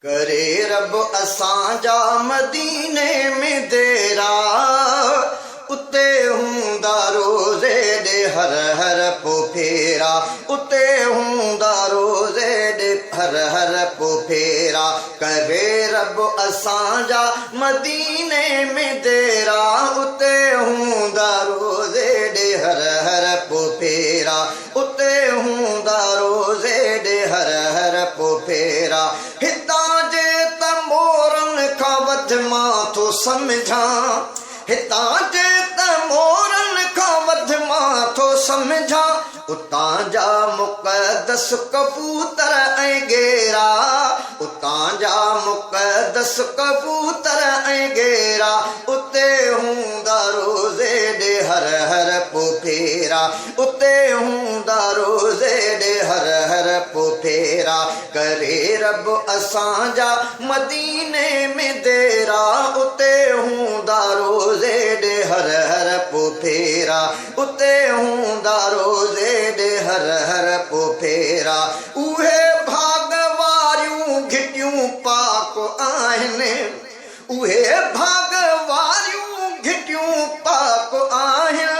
करे रब असांजा मदीने में देरा उते हूंदा रोज़े ॾे हर हर पोइ फेरा उते हूंदा रोज़े ॾे हर हर पोइ फेरा करे रब असांजा मदीने में देरा उते हूंदा रोज़े ॾे हर हर पोइ फेरा उते हूंदा रोज़े ॾे हर हर पोइ फेरा हितां जे त मोरनि खां वधि मां थो सम्झां हितां जे त मोरनि खां वधि मां थो सम्झां उतां जा मुक़दस कबूतर ऐं गेरा उतां जा मुक़दस कबूतर ऐं गेरा उते हूंदा रोज़े ॾे हर हर पोइ फेरा उते हूंदा रोज़े ॾे हर हर पोइ फेरा करे रब असांजा मदीने में देरा उते हूंदा रोज़े ॾे हर हर पोइ फेरा उते हूंदा रोज़े ॾे हर हर पोइ फेरा उहे भाग वारियूं घिटियूं पाक आहिनि उहे भाग वारियूं घिटियूं पाक आहिनि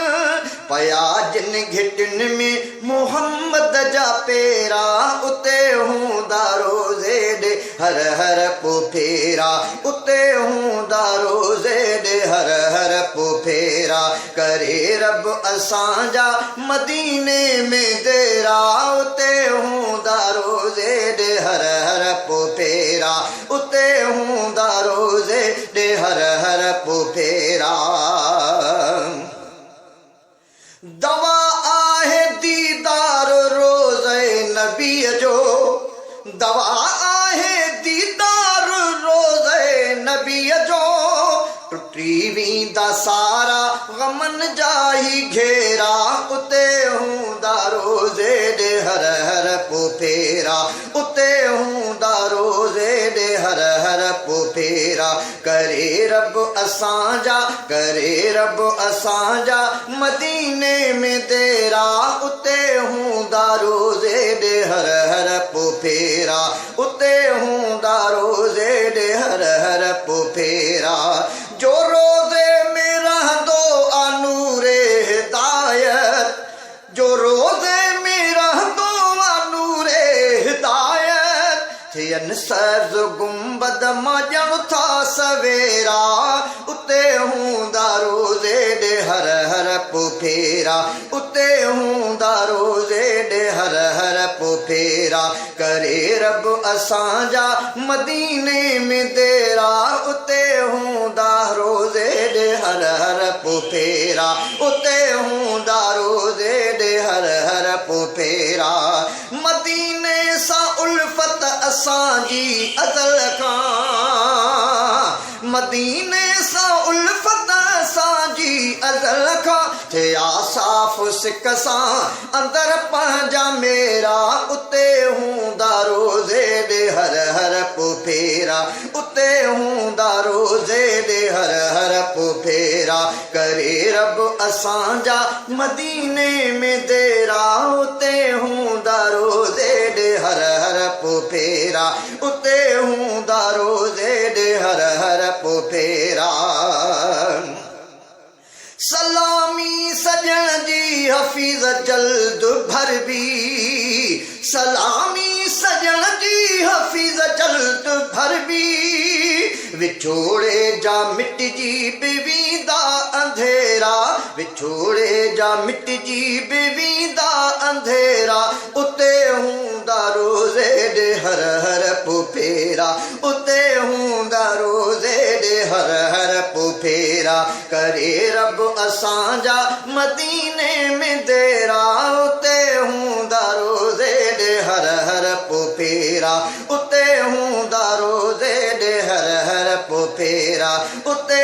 पया जिन घिटियुनि में मोहम्मद जा पेरा उते हूंदा रोज़े ॾे हर हर पोइ फेरा उते हूंदा रोज़े ॾे हर हर पोइ फेरा करे रब असांजा मदीने में देरा उते हूंदा रोज़े ॾे हर हर पोइ फेरा उते हूंदा रोज़े ॾे हर हर पोइ फेरा दवा आहे दीदार रोज़े नबीअ जो दवा आहे दीदार रोज़े नबीअ जो टुटी वेंदा सारा ग़मनि जा ई घेरा उते हूंदा रोज़े ॾे हर हर पोइ फेरा उते हूंदा रोज़े ॾे हर हर पोइ फेरा करे रब असांजा मदीने में देरा उते हूंदा रोज़े ॾे हर हर पोइ फेरा उते हूंदा रोज़े ॾे हर हर पोइ फेरा जो रोज़े में रहंदो आ नूरे हिदायत जो रोज़े में रहंदो आ नूरे हिदायत थियनि सर्ज़ गुंबद मां ॼण था सवेरा उते हूंदा रोज़े ॾे हर हर पोइ फेरा उते हूंदा रोज़े ॾे हर हर पोइ फेरा करे रब असांजा मदीने में देरा उते हूंदा रोज़े ॾे हर हर पोइ फेरा उते हूंदा रोज़े ॾे हर हर पोइ फेरा मदीने सां उल्फत असांजी अज़ल खां मदीने सां उल्फत असांजी अज़ल खां थिया साफ़ सिक सां अंदर पंहिंजा मेरा उते हूंदा रोज़े ॾे हर हर पोइ फेरा उते हूंदा रोज़े ॾे हर हर पोइ फेरा करे रब असांजा मदीने में देरा उते हूंदा रोज़े ॾे हर हर पोइ फेरा उते हूंदा रोज़े ॾे हर हर पोइ फेरा सलामी सजण जी हफ़ीज़ जल्द भरबी सलामी सजण जी हफ़ीज़ जल्द भरबी विछोड़े जा मिटजी बि वेंदा अंधेरा विछोड़े जा मिटजी बि वेंदा अंधेरा उते हूंदा रोज़े ॾे हर हर पोइ फेरा उते हूंदा रोज़े ॾे हर हर पोइ फेरा करे रब असांजा मदीने में देरा उते हूंदा रोज़े ॾे हर हर पोइ फेरा उते हूंदा रोज़े ॾे हर हर पोइ फेरा उते